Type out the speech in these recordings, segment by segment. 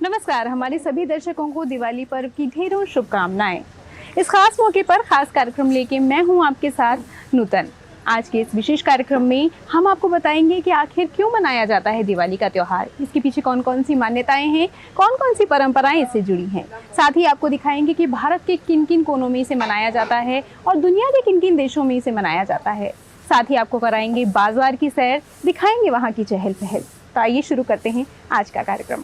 नमस्कार, हमारे सभी दर्शकों को दिवाली पर्व की ढेरों शुभकामनाएं। इस खास मौके पर खास कार्यक्रम लेके मैं हूं आपके साथ नूतन। आज के इस विशेष कार्यक्रम में हम आपको बताएंगे कि आखिर क्यों मनाया जाता है दिवाली का त्योहार, इसके पीछे कौन कौन सी मान्यताएं हैं, कौन कौन सी परंपराएं इससे जुड़ी हैं। साथ ही आपको दिखाएंगे कि भारत के किन किन कोनों में इसे मनाया जाता है और दुनिया के किन किन देशों में इसे मनाया जाता है। साथ ही आपको कराएंगे बाजार की सैर, दिखाएंगे वहाँ की चहल पहल। तो आइए शुरू करते हैं आज का कार्यक्रम।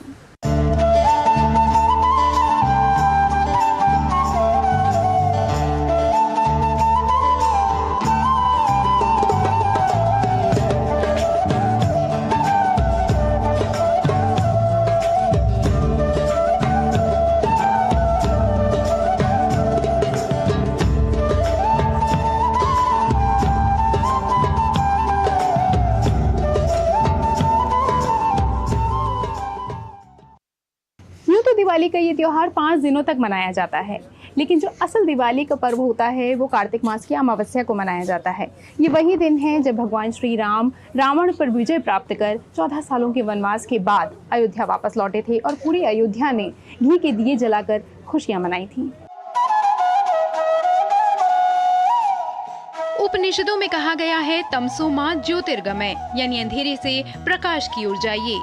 दिवाली का ये त्योहार 5 दिनों तक मनाया जाता है, लेकिन जो असल दिवाली का पर्व होता है वो कार्तिक मास की अमावस्या को मनाया जाता है। ये वही दिन है जब भगवान श्री राम रावण पर विजय प्राप्त कर 14 सालों के वनवास के बाद अयोध्या वापस लौटे थे और पूरी अयोध्या ने घी के दिए जलाकर खुशियां मनाई थी। उपनिषदों में कहा गया है तमसो मां ज्योतिर्गमय, यानी अंधेरे से प्रकाश की ओर जाइए।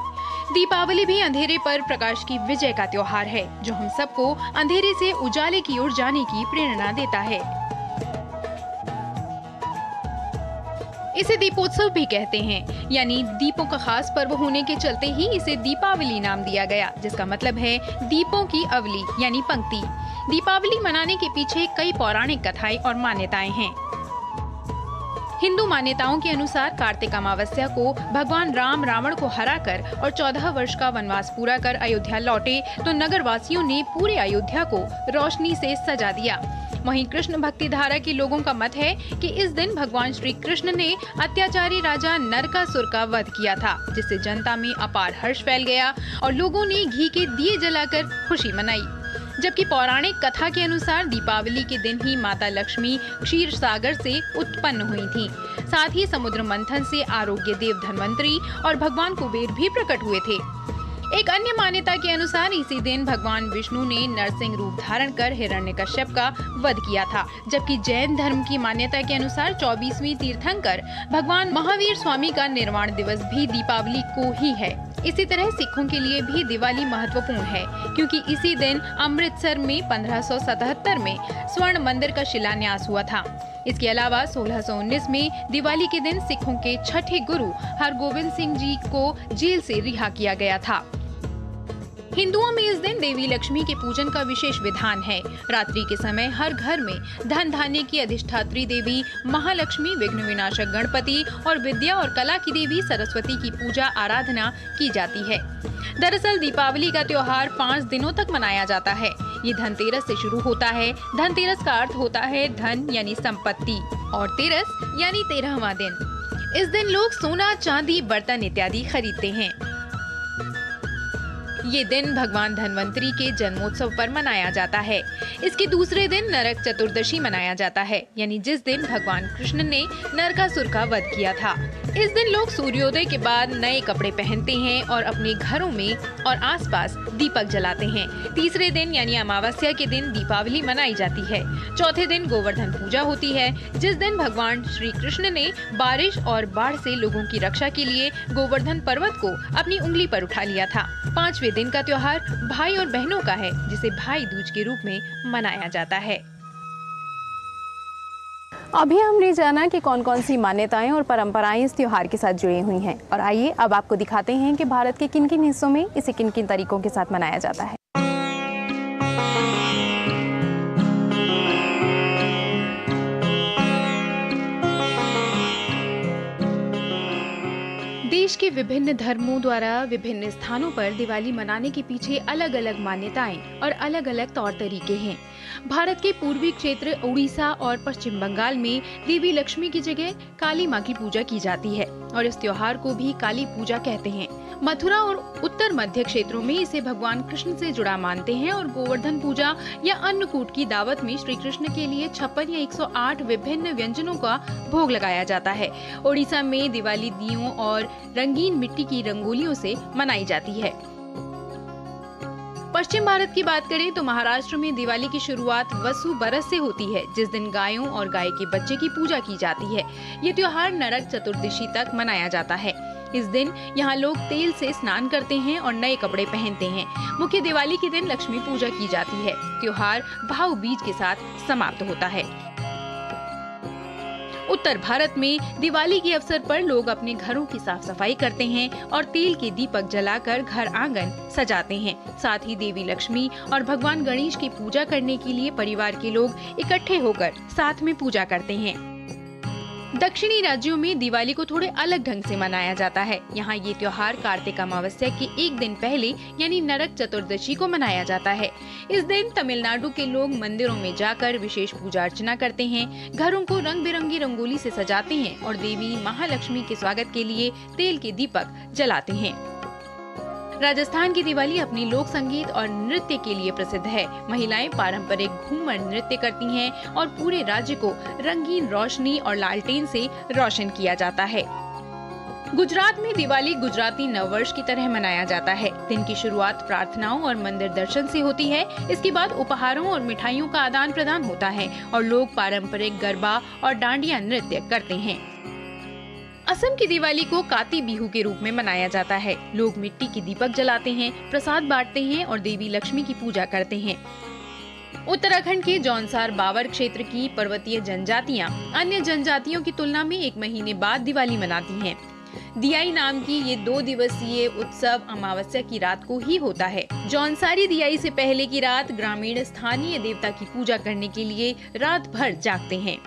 दीपावली भी अंधेरे पर प्रकाश की विजय का त्योहार है, जो हम सबको अंधेरे से उजाले की ओर जाने की प्रेरणा देता है। इसे दीपोत्सव भी कहते हैं, यानी दीपों का खास पर्व होने के चलते ही इसे दीपावली नाम दिया गया, जिसका मतलब है दीपों की अवली यानी पंक्ति। दीपावली मनाने के पीछे कई पौराणिक कथाएं और मान्यताएं हैं। हिंदू मान्यताओं के अनुसार कार्तिक अमावस्या को भगवान राम रावण को हराकर और 14 वर्ष का वनवास पूरा कर अयोध्या लौटे तो नगर वासियों ने पूरे अयोध्या को रोशनी से सजा दिया। वहीं कृष्ण भक्ति धारा के लोगों का मत है कि इस दिन भगवान श्री कृष्ण ने अत्याचारी राजा नरकासुर का वध किया था, जिससे जनता में अपार हर्ष फैल गया और लोगों ने घी के दिए जलाकर खुशी मनाई। जबकि पौराणिक कथा के अनुसार दीपावली के दिन ही माता लक्ष्मी क्षीर सागर से उत्पन्न हुई थी। साथ ही समुद्र मंथन से आरोग्य देव धन्वंतरी और भगवान कुबेर भी प्रकट हुए थे। एक अन्य मान्यता के अनुसार इसी दिन भगवान विष्णु ने नरसिंह रूप धारण कर हिरण्यकश्यप का वध किया था। जबकि जैन धर्म की मान्यता के अनुसार 24वीं तीर्थंकर भगवान महावीर स्वामी का निर्वाण दिवस भी दीपावली को ही है। इसी तरह सिखों के लिए भी दिवाली महत्वपूर्ण है, क्योंकि इसी दिन अमृतसर में 1577 में स्वर्ण मंदिर का शिलान्यास हुआ था। इसके अलावा 1619 में दिवाली के दिन सिखों के छठे गुरु हरगोविंद सिंह जी को जेल से रिहा किया गया था। हिंदुओं में इस दिन देवी लक्ष्मी के पूजन का विशेष विधान है। रात्रि के समय हर घर में धन धान्य की अधिष्ठात्री देवी महालक्ष्मी, विघ्न विनाशक गणपति और विद्या और कला की देवी सरस्वती की पूजा आराधना की जाती है। दरअसल दीपावली का त्योहार 5 दिनों तक मनाया जाता है। ये धनतेरस से शुरू होता है। धनतेरस का अर्थ होता है धन यानी संपत्ति, और तेरस यानी 13वां दिन। इस दिन लोग सोना, चांदी, बर्तन इत्यादि खरीदते हैं। ये दिन भगवान धन्वंतरी के जन्मोत्सव पर मनाया जाता है। इसके दूसरे दिन नरक चतुर्दशी मनाया जाता है, यानी जिस दिन भगवान कृष्ण ने नरकासुर का वध किया था। इस दिन लोग सूर्योदय के बाद नए कपड़े पहनते हैं और अपने घरों में और आसपास दीपक जलाते हैं। तीसरे दिन यानी अमावस्या के दिन दीपावली मनाई जाती है। चौथे दिन गोवर्धन पूजा होती है, जिस दिन भगवान श्री कृष्ण ने बारिश और बाढ़ से लोगों की रक्षा के लिए गोवर्धन पर्वत को अपनी उंगली पर उठा लिया था। 5वें दिन का त्योहार भाई और बहनों का है, जिसे भाई दूज के रूप में मनाया जाता है। अभी हमने जाना कि कौन कौन सी मान्यताएं और परंपराएं इस त्योहार के साथ जुड़ी हुई हैं, और आइए अब आपको दिखाते हैं कि भारत के किन किन हिस्सों में इसे किन किन तरीकों के साथ मनाया जाता है। देश के विभिन्न धर्मों द्वारा विभिन्न स्थानों पर दिवाली मनाने के पीछे अलग अलग मान्यताएं और अलग अलग तौर तरीके हैं। भारत के पूर्वी क्षेत्र उड़ीसा और पश्चिम बंगाल में देवी लक्ष्मी की जगह काली मां की पूजा की जाती है और इस त्योहार को भी काली पूजा कहते हैं। मथुरा और उत्तर मध्य क्षेत्रों में इसे भगवान कृष्ण से जुड़ा मानते हैं और गोवर्धन पूजा या अन्नकूट की दावत में श्री कृष्ण के लिए 56 या 108 विभिन्न व्यंजनों का भोग लगाया जाता है। ओडिशा में दिवाली दीयों और रंगीन मिट्टी की रंगोलियों से मनाई जाती है। पश्चिम भारत की बात करें तो महाराष्ट्र में दिवाली की शुरुआत वसु बरस से होती है, जिस दिन गायों और गाय के बच्चे की पूजा की जाती है। ये त्योहार नरक चतुर्दशी तक मनाया जाता है। इस दिन यहाँ लोग तेल से स्नान करते हैं और नए कपड़े पहनते हैं। मुख्य दिवाली के दिन लक्ष्मी पूजा की जाती है। त्योहार भाऊ बीज के साथ समाप्त होता है। उत्तर भारत में दिवाली के अवसर पर लोग अपने घरों की साफ सफाई करते हैं और तेल के दीपक जलाकर घर आंगन सजाते हैं। साथ ही देवी लक्ष्मी और भगवान गणेश की पूजा करने के लिए परिवार के लोग इकट्ठे होकर साथ में पूजा करते हैं। दक्षिणी राज्यों में दिवाली को थोड़े अलग ढंग से मनाया जाता है। यहाँ ये त्योहार कार्तिक अमावस्या के एक दिन पहले यानी नरक चतुर्दशी को मनाया जाता है। इस दिन तमिलनाडु के लोग मंदिरों में जाकर विशेष पूजा अर्चना करते हैं, घरों को रंग बिरंगी रंगोली से सजाते हैं और देवी महालक्ष्मी के स्वागत के लिए तेल के दीपक जलाते हैं। राजस्थान की दिवाली अपनी लोक संगीत और नृत्य के लिए प्रसिद्ध है। महिलाएं पारंपरिक घूमर नृत्य करती हैं और पूरे राज्य को रंगीन रोशनी और लालटेन से रोशन किया जाता है। गुजरात में दिवाली गुजराती नववर्ष की तरह मनाया जाता है। दिन की शुरुआत प्रार्थनाओं और मंदिर दर्शन से होती है। इसके बाद उपहारों और मिठाइयों का आदान प्रदान होता है और लोग पारंपरिक गरबा और डांडिया नृत्य करते हैं। असम की दिवाली को काती बिहू के रूप में मनाया जाता है। लोग मिट्टी के दीपक जलाते हैं, प्रसाद बांटते हैं और देवी लक्ष्मी की पूजा करते हैं। उत्तराखंड के जौनसार बावर क्षेत्र की पर्वतीय जनजातियां अन्य जनजातियों की तुलना में 1 महीने बाद दिवाली मनाती हैं। दियाई नाम की ये 2 दिवसीय उत्सव अमावस्या की रात को ही होता है। जौनसारी दियाई से पहले की रात ग्रामीण स्थानीय देवता की पूजा करने के लिए रात भर जागते हैं।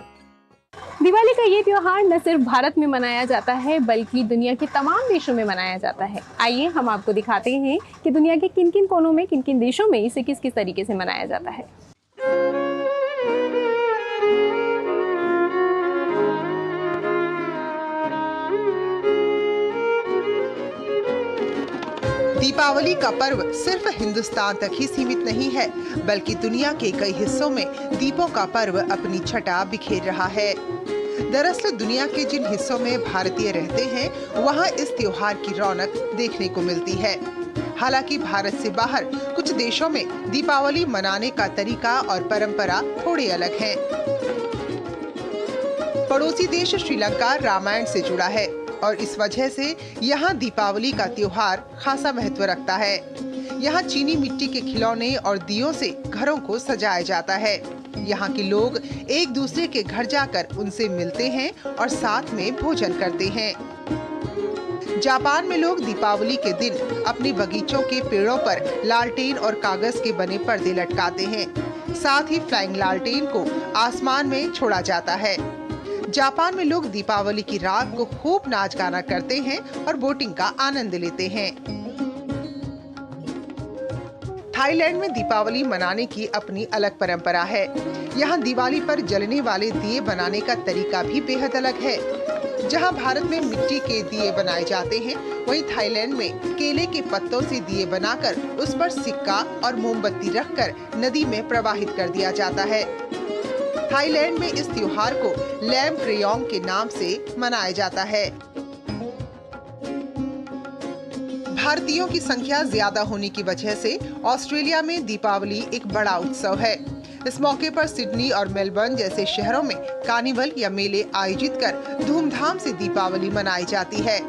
दिवाली का ये त्योहार न सिर्फ भारत में मनाया जाता है बल्कि दुनिया के तमाम देशों में मनाया जाता है। आइए हम आपको दिखाते हैं कि दुनिया के किन किन कोनों में, किन किन देशों में इसे किस किस तरीके से मनाया जाता है। दीपावली का पर्व सिर्फ हिंदुस्तान तक ही सीमित नहीं है, बल्कि दुनिया के कई हिस्सों में दीपों का पर्व अपनी छटा बिखेर रहा है। दरअसल दुनिया के जिन हिस्सों में भारतीय रहते हैं, वहां इस त्योहार की रौनक देखने को मिलती है। हालांकि भारत से बाहर कुछ देशों में दीपावली मनाने का तरीका और परंपरा थोड़े अलग है। पड़ोसी देश श्रीलंका रामायण से जुड़ा है और इस वजह से यहाँ दीपावली का त्योहार खासा महत्व रखता है। यहाँ चीनी मिट्टी के खिलौने और दियों से घरों को सजाया जाता है। यहाँ के लोग एक दूसरे के घर जाकर उनसे मिलते हैं और साथ में भोजन करते हैं। जापान में लोग दीपावली के दिन अपने बगीचों के पेड़ों पर लालटेन और कागज के बने पर्दे लटकाते हैं। साथ ही फ्लाइंग लालटेन को आसमान में छोड़ा जाता है। जापान में लोग दीपावली की रात को खूब नाच गाना करते हैं और बोटिंग का आनंद लेते हैं। थाईलैंड में दीपावली मनाने की अपनी अलग परंपरा है। यहाँ दिवाली पर जलने वाले दिए बनाने का तरीका भी बेहद अलग है। जहाँ भारत में मिट्टी के दिए बनाए जाते हैं, वहीं थाईलैंड में केले के पत्तों से दिए बनाकर उस पर सिक्का और मोमबत्ती रखकर नदी में प्रवाहित कर दिया जाता है। थाईलैंड में इस त्योहार को लैम क्रेयोंग के नाम से मनाया जाता है। भारतीयों की संख्या ज्यादा होने की वजह से ऑस्ट्रेलिया में दीपावली एक बड़ा उत्सव है। इस मौके पर सिडनी और मेलबर्न जैसे शहरों में कार्निवल या मेले आयोजित कर धूमधाम से दीपावली मनाई जाती है।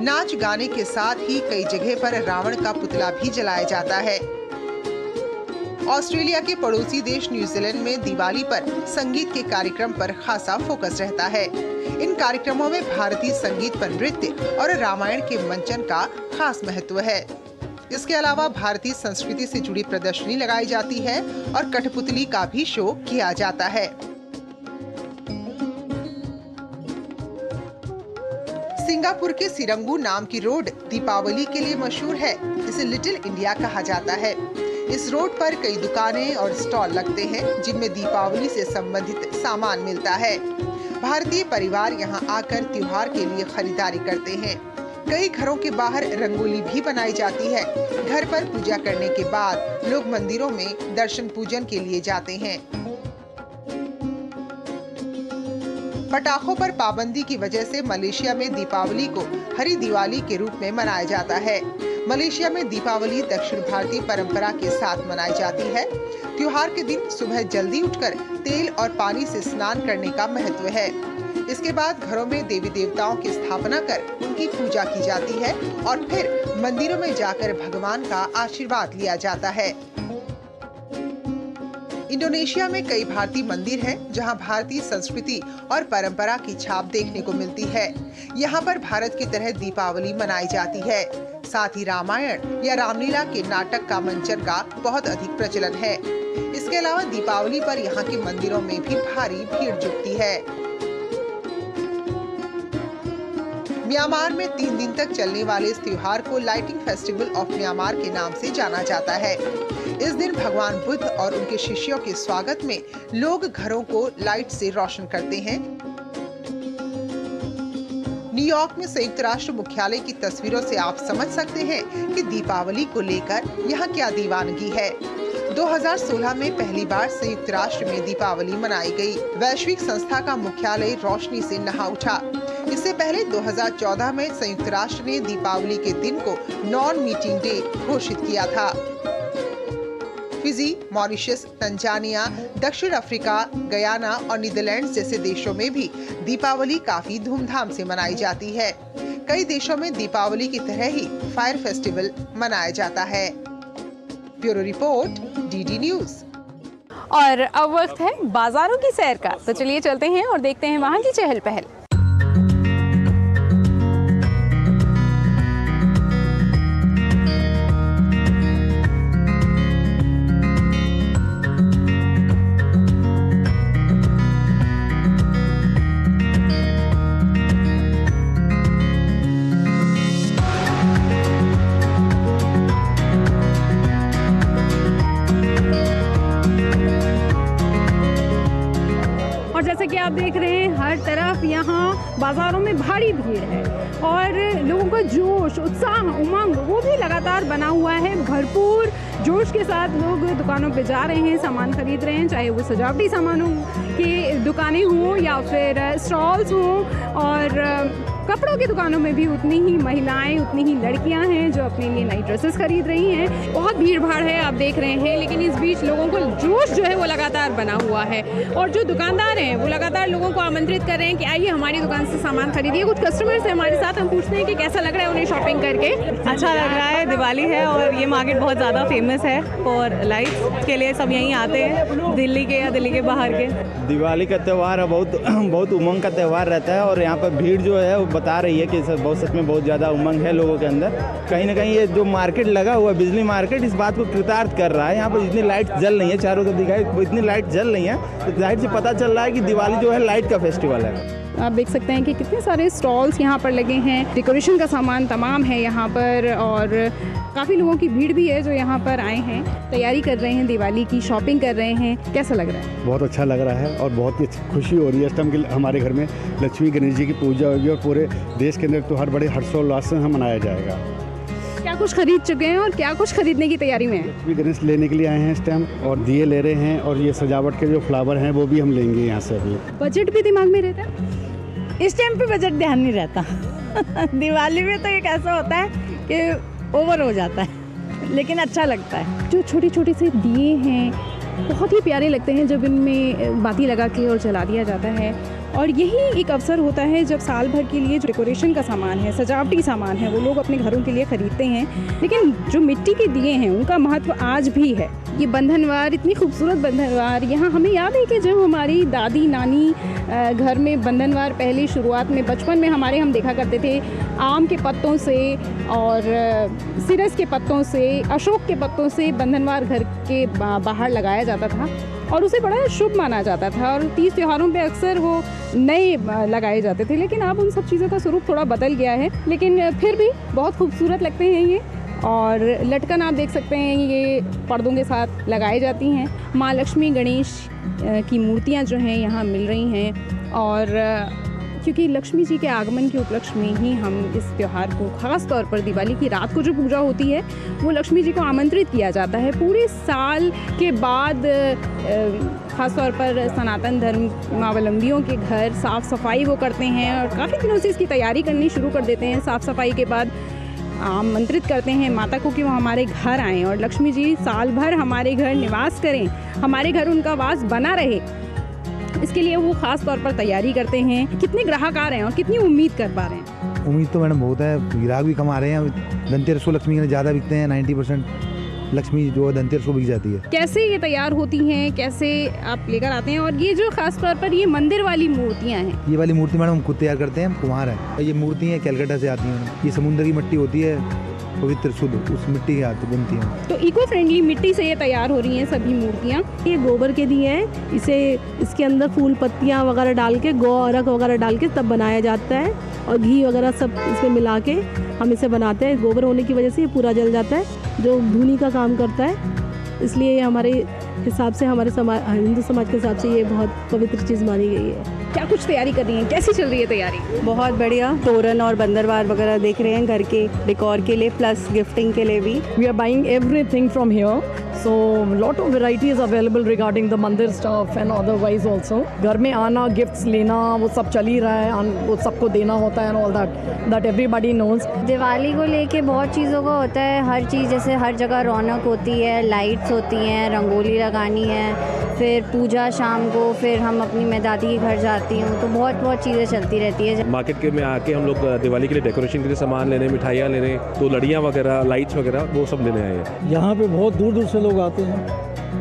नाच गाने के साथ ही कई जगह पर रावण का पुतला भी जलाया जाता है। ऑस्ट्रेलिया के पड़ोसी देश न्यूजीलैंड में दिवाली पर संगीत के कार्यक्रम पर खासा फोकस रहता है। इन कार्यक्रमों में भारतीय संगीत पर नृत्य और रामायण के मंचन का खास महत्व है। इसके अलावा भारतीय संस्कृति से जुड़ी प्रदर्शनी लगाई जाती है और कठपुतली का भी शो किया जाता है। सिंगापुर के सिरंगू नाम की रोड दीपावली के लिए मशहूर है। इसे लिटिल इंडिया कहा जाता है। इस रोड पर कई दुकानें और स्टॉल लगते हैं जिनमें दीपावली से संबंधित सामान मिलता है। भारतीय परिवार यहां आकर त्योहार के लिए खरीदारी करते हैं। कई घरों के बाहर रंगोली भी बनाई जाती है। घर पर पूजा करने के बाद लोग मंदिरों में दर्शन पूजन के लिए जाते हैं। पटाखों पर पाबंदी की वजह से मलेशिया में दीपावली को हरी दिवाली के रूप में मनाया जाता है। मलेशिया में दीपावली दक्षिण भारतीय परंपरा के साथ मनाई जाती है। त्योहार के दिन सुबह जल्दी उठकर तेल और पानी से स्नान करने का महत्व है। इसके बाद घरों में देवी देवताओं की स्थापना कर उनकी पूजा की जाती है और फिर मंदिरों में जाकर भगवान का आशीर्वाद लिया जाता है। इंडोनेशिया में कई भारतीय मंदिर हैं, जहां भारतीय संस्कृति और परंपरा की छाप देखने को मिलती है। यहां पर भारत की तरह दीपावली मनाई जाती है। साथ ही रामायण या रामलीला के नाटक का मंचन का बहुत अधिक प्रचलन है। इसके अलावा दीपावली पर यहां के मंदिरों में भी भारी भीड़ जुटती है। म्यांमार में 3 दिन तक चलने वाले इस त्योहार को लाइटिंग फेस्टिवल ऑफ म्यांमार के नाम से जाना जाता है। इस दिन भगवान बुद्ध और उनके शिष्यों के स्वागत में लोग घरों को लाइट से रोशन करते हैं। न्यूयॉर्क में संयुक्त राष्ट्र मुख्यालय की तस्वीरों से आप समझ सकते हैं कि दीपावली को लेकर यहाँ क्या दीवानगी है। 2016 में पहली बार संयुक्त राष्ट्र में दीपावली मनाई गई। वैश्विक संस्था का मुख्यालय रोशनी से नहा उठा। इससे पहले 2014 में संयुक्त राष्ट्र ने दीपावली के दिन को नॉन मीटिंग डे घोषित किया था। फिजी, मॉरिशस, तंजानिया, दक्षिण अफ्रीका, गयाना और नीदरलैंड्स जैसे देशों में भी दीपावली काफी धूमधाम से मनाई जाती है। कई देशों में दीपावली की तरह ही फायर फेस्टिवल मनाया जाता है। Bureau report, DD news. और अब वक्त है बाजारों की सैर का, तो चलिए चलते हैं और देखते हैं वहाँ की चहल पहल। कि आप देख रहे हैं हर तरफ यहाँ बाज़ारों में भारी भीड़ है और लोगों का जोश, उत्साह, उमंग वो भी लगातार बना हुआ है। भरपूर जोश के साथ लोग दुकानों पे जा रहे हैं, सामान खरीद रहे हैं, चाहे वो सजावटी सामानों की दुकानें हों या फिर स्टॉल्स हों। और कपड़ों की दुकानों में भी उतनी ही महिलाएं, उतनी ही लड़कियां हैं जो अपने लिए नई ड्रेसेस खरीद रही हैं। बहुत भीड़ भाड़ है, आप देख रहे हैं, लेकिन इस बीच लोगों को जोश जो है वो लगातार बना हुआ है। और जो दुकानदार हैं वो लगातार लोगों को आमंत्रित कर रहे हैं कि आइए हमारी दुकान से सामान खरीदिए। कुछ कस्टमर्स हैं हमारे साथ, हम पूछते हैं कि कैसा लग रहा है उन्हें शॉपिंग करके। अच्छा लग रहा है, दिवाली है और ये मार्केट बहुत ज़्यादा फेमस है और लाइट्स के लिए सब यहीं आते हैं, दिल्ली के या दिल्ली के बाहर के। दिवाली का त्यौहार है, बहुत उमंग का त्यौहार रहता है और यहाँ पर भीड़ जो है वो बता रही है कि बहुत सच में बहुत ज़्यादा उमंग है लोगों के अंदर। कहीं ना कहीं ये जो मार्केट लगा हुआ है, बिजली मार्केट, इस बात को कृतार्थ कर रहा है। यहाँ पर इतनी लाइट जल रही है, चारों तरफ दिखाई इतनी लाइट जल रही है, तो जाहिर से पता चल रहा है कि दिवाली जो है लाइट का फेस्टिवल है। आप देख सकते हैं कि कितने सारे स्टॉल्स यहाँ पर लगे हैं, डेकोरेशन का सामान तमाम है यहाँ पर और काफ़ी लोगों की भीड़ भी है जो यहाँ पर आए हैं, तैयारी कर रहे हैं, दिवाली की शॉपिंग कर रहे हैं। कैसा लग रहा है? बहुत अच्छा लग रहा है और बहुत ही खुशी हो रही है इस टाइम कि हमारे घर में लक्ष्मी गणेश जी की पूजा होगी और पूरे देश के अंदर तो हर बड़े हर्षोल्लास से मनाया जाएगा। क्या कुछ खरीद चुके हैं और क्या कुछ खरीदने की तैयारी में है? लक्ष्मी गणेश लेने के लिए आए हैं इस टाइम और दिए ले रहे हैं और ये सजावट के जो फ्लावर हैं वो भी हम लेंगे यहाँ से। अभी बजट भी दिमाग में रहता है? इस टाइम पे बजट ध्यान नहीं रहता। दिवाली में तो एक ऐसा होता है कि ओवर हो जाता है, लेकिन अच्छा लगता है। जो छोटे छोटे से दिए हैं बहुत ही प्यारे लगते हैं जब इनमें बाती लगा के और जला दिया जाता है। और यही एक अवसर होता है जब साल भर के लिए जो डेकोरेशन का सामान है, सजावटी सामान है, वो लोग अपने घरों के लिए खरीदते हैं। लेकिन जो मिट्टी के दिए हैं उनका महत्व आज भी है। ये बंधनवार, इतनी खूबसूरत बंधनवार, यहाँ हमें याद है कि जब हमारी दादी नानी घर में बंधनवार पहले शुरुआत में बचपन में हम देखा करते थे, आम के पत्तों से और सिरस के पत्तों से, अशोक के पत्तों से बंधनवार घर के बाहर लगाया जाता था और उसे बड़ा शुभ माना जाता था। और तीज त्योहारों पे अक्सर वो नए लगाए जाते थे, लेकिन अब उन सब चीज़ों का स्वरूप थोड़ा बदल गया है, लेकिन फिर भी बहुत खूबसूरत लगते हैं ये। और लटकन आप देख सकते हैं ये पर्दों के साथ लगाई जाती हैं। माँ लक्ष्मी गणेश की मूर्तियाँ जो हैं यहाँ मिल रही हैं और क्योंकि लक्ष्मी जी के आगमन के उपलक्ष्य में ही हम इस त्यौहार को, खास तौर पर दिवाली की रात को जो पूजा होती है वो लक्ष्मी जी को आमंत्रित किया जाता है। पूरे साल के बाद खास तौर पर सनातन धर्मावलंबियों के घर साफ़ सफाई वो करते हैं और काफ़ी दिनों से इसकी तैयारी करनी शुरू कर देते हैं। साफ़ सफाई के बाद आमंत्रित करते हैं माता को कि वो हमारे घर आएँ और लक्ष्मी जी साल भर हमारे घर निवास करें, हमारे घर उनका वास बना रहे, इसके लिए वो खास तौर पर तैयारी करते हैं। कितने ग्राहक आ रहे हैं और कितनी उम्मीद कर पा रहे हैं? उम्मीद तो मैडम बहुत है, ग्राहक भी कम आ रहे हैं। धनतेरस को लक्ष्मी के ज़्यादा बिकते हैं, 90% लक्ष्मी जो है धनतेरस को बिक जाती है। कैसे ये तैयार होती हैं, कैसे आप लेकर आते हैं? और ये जो खास तौर पर ये मंदिर वाली मूर्तियाँ हैं, ये वाली मूर्ति मैडम हम खुद तैयार करते हैं, हम कुम्हार हैं। ये मूर्ति है कलकत्ता से आती हैं, ये समुद्र की मिट्टी होती है, पवित्र शुद्ध, उस मिट्टी के हाथ बनती हैं। तो इको फ्रेंडली मिट्टी से ये तैयार हो रही हैं सभी मूर्तियाँ। ये गोबर के दिए हैं, इसे इसके अंदर फूल पत्तियाँ वगैरह डाल के, गौ अरक वगैरह डाल के तब बनाया जाता है और घी वगैरह सब इसमें मिला के हम इसे बनाते हैं। गोबर होने की वजह से ये पूरा जल जाता है, जो धूनी का काम करता है, इसलिए ये हमारे हिसाब से, हमारे हिंदू समाज के हिसाब से ये बहुत पवित्र चीज़ मानी गई है। क्या कुछ तैयारी कर रही हैं, कैसी चल रही है तैयारी? बहुत बढ़िया, तोरण और बंदरवार वगैरह देख रहे हैं घर के डेकोर के लिए, प्लस गिफ्टिंग के लिए भी। We are buying everything from here, so lot of varieties available regarding the मंदिर stuff and otherwise also. घर में आना, गिफ्ट्स लेना, वो सब चल ही रहा है, वो सबको देना होता है and all that everybody knows. Diwali को लेके बहुत चीज़ों का होता है, हर चीज़ जैसे हर जगह रौनक होती है, लाइट्स होती हैं, रंगोली लगानी है, फिर पूजा शाम को, फिर हम अपनी मैं दादी के घर जाती हूँ, तो बहुत चीज़ें चलती रहती है। मार्केट के में आके हम लोग दिवाली के लिए डेकोरेशन के लिए सामान लेने, मिठाइयाँ लेने, तो लड़ियाँ वगैरह, लाइट्स वगैरह वो सब लेने आए हैं। यहाँ पे बहुत दूर दूर से लोग आते हैं,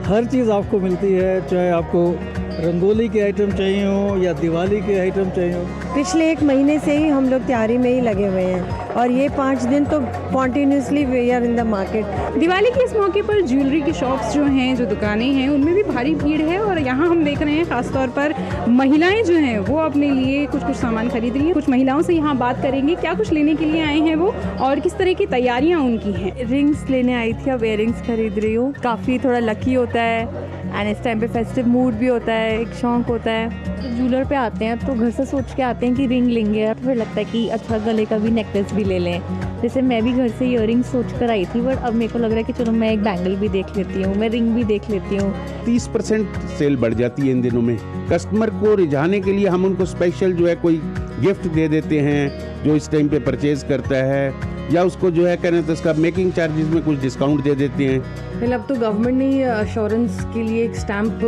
हर चीज़ आपको मिलती है, चाहे आपको रंगोली के आइटम चाहिए हो या दिवाली के आइटम चाहिए हो। पिछले 1 महीने से ही हम लोग तैयारी में ही लगे हुए हैं और ये 5 दिन तो continuously we are in the market. Diwali के इस मौके पर ज्वेलरी की शॉप्स जो हैं, जो दुकानें हैं, उनमें भी भारी भीड़ है और यहाँ हम देख रहे हैं खासतौर पर महिलाएं जो हैं वो अपने लिए कुछ सामान खरीद रही हैं। कुछ महिलाओं से यहाँ बात करेंगे, क्या कुछ लेने के लिए आए हैं वो और किस तरह की तैयारियाँ उनकी हैं। रिंग्स लेने आई थी, अब इयररिंग्स खरीद रही हूँ। काफ़ी थोड़ा लकी होता है एंड इस टाइम पे फेस्टिव मूड भी होता है, एक शौक होता है। तो ज्वेलर पे आते हैं तो घर से सोच के आते हैं कि रिंग लेंगे, तो फिर लगता है कि अच्छा गले का भी नेकलेस भी ले लें। जैसे मैं भी घर से इयररिंग सोच कर आई थी, बट अब मेरे को लग रहा है कि चलो मैं एक बैंगल भी देख लेती हूँ, मैं रिंग भी देख लेती हूँ। 30% सेल बढ़ जाती है इन दिनों में। कस्टमर को रिझाने के लिए हम उनको स्पेशल जो है कोई गिफ्ट दे देते हैं जो इस टाइम पे परचेज करता है, या उसको जो है कहने तो उसका मेकिंग चार्जेस में कुछ डिस्काउंट दे देते हैं। फिर अब तो गवर्नमेंट ने अश्योरेंस के लिए एक स्टैंप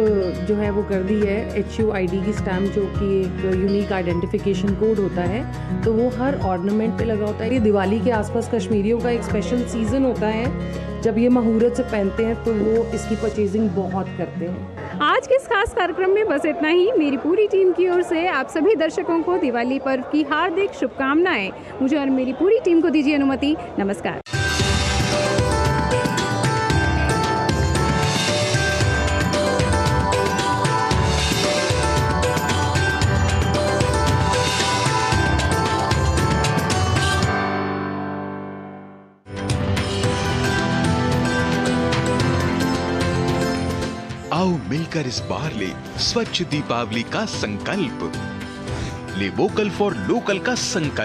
जो है वो कर दी है, HUID की स्टैंप, जो कि एक यूनिक आइडेंटिफिकेशन कोड होता है, तो वो हर ऑर्नामेंट पे लगा होता है। ये दिवाली के आसपास कश्मीरियों का एक स्पेशल सीज़न होता है, जब ये मुहूर्त से पहनते हैं तो वो इसकी परचेजिंग बहुत करते हैं। आज के इस खास कार्यक्रम में बस इतना ही। मेरी पूरी टीम की ओर से आप सभी दर्शकों को दिवाली पर्व की हार्दिक शुभकामनाएं। मुझे और मेरी पूरी टीम को दीजिए अनुमति। नमस्कार। आओ मिलकर इस बार ले स्वच्छ दीपावली का संकल्प, ले वोकल फॉर लोकल का संकल्प।